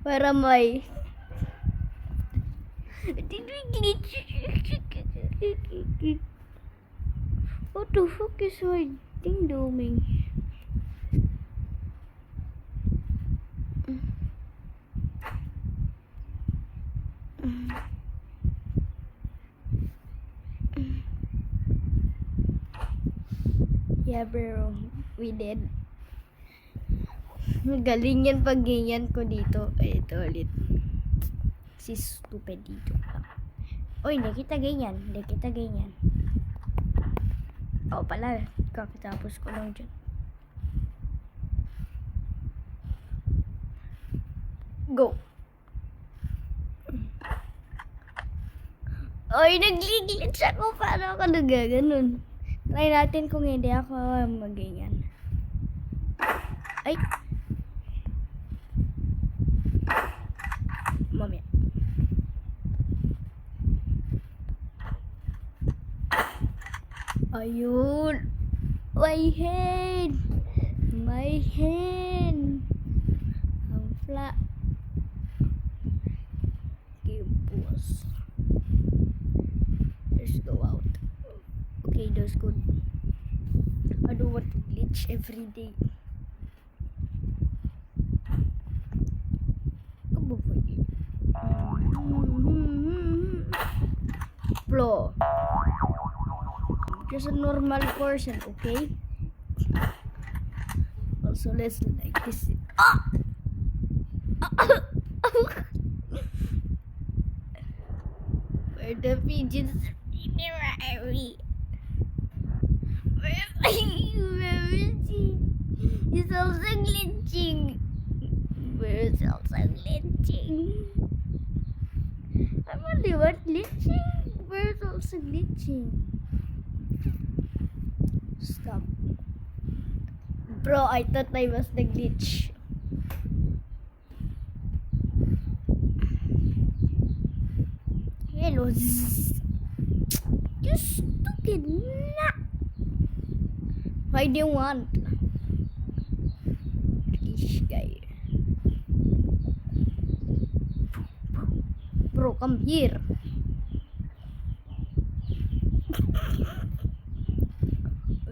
Para may... What the fuck is my thing doing? Yeah bro, we did. Magaling yan pag ganyan ko dito. Ay, ito ulit. Si stupid dito. Uy, hindi kita ganyan. Hindi kita ganyan. Oo pala, kakatapos ko lang dyan. Go. Uy, nag-glitch ako. Paano ako nagaganon? Try natin kung hindi ako mag-ganyan. Ay. Mamaya. Ayun. My hand. My hand. Ang flat. Okay, boss. Let's go out. Okay, that's good. I don't want to glitch every day. Flow. Just a normal person, okay? Also, let's like this. Ah! Where the pigeons? Where are we? Where are you? Where is he? He's also glitching. Where is also glitching? I'm only one glitching. Where's also glitching? Stop. Bro, I thought I was the glitch. Hello. You stupid nut. Why do you want? This guy. Bro, come here.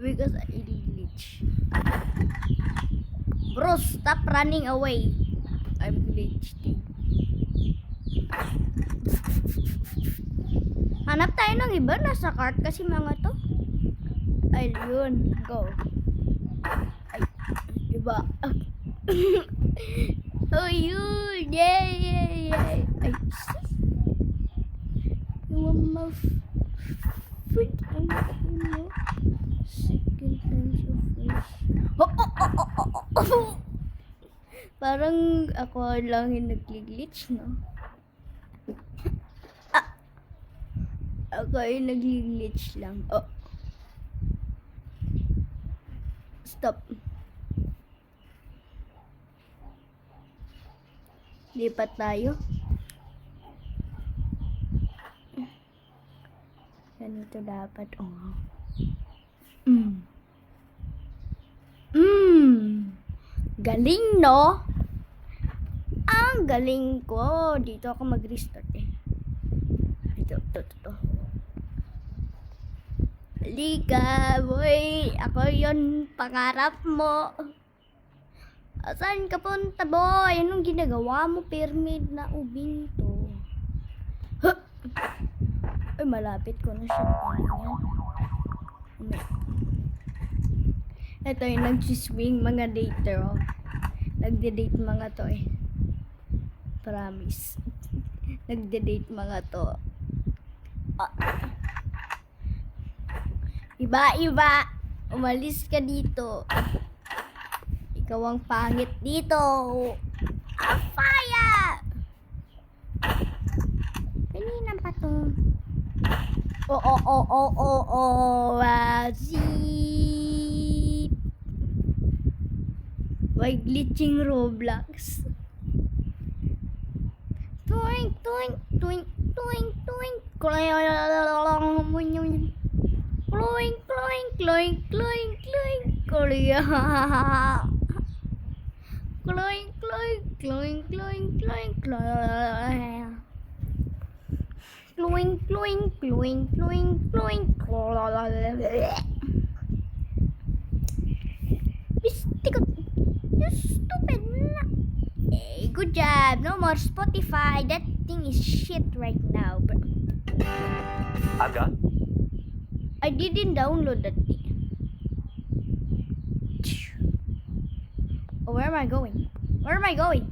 Because I glitch. Bro, stop running away. I'm glitched. Hanap tayo ng iba. Nasa cart kasi mga to. Ayun. Go. Ay, iba. Oh, yun. Yay. Ay, you want my foot? Second time so fresh. Parang ako lang yung nag-glitch, no? Ako yung nag-glitch lang. Oh. Stop. Lipat tayo. Ganito dapat. Oh. Galing, no? Ang galing ko. Dito ako mag-restart eh. Ito. Halika, boy. Ako yon pangarap mo. Asan ka punta, boy? Anong ginagawa mo? Pyramid na ubing to. Huh! Ay, malapit ko na siya. Ito yung nagsiswing mga dater. Oh. Nagde-date mga to eh. Promise. Nagde-date mga to. Ah. Iba. Umalis ka dito. Ikaw ang pangit dito. Fire! Kanina pa to. Zip. Why glitching Roblox? Toink. Cloing. Cloing, cloing, cloing, cloing. Cloing, cloing, cloing, cloing, cloing, cloing. Bistikot. You stupid. Hey, good job. No more Spotify. That thing is shit right now, bro. I'm done. I didn't download that thing. Oh, where am I going? Where am I going?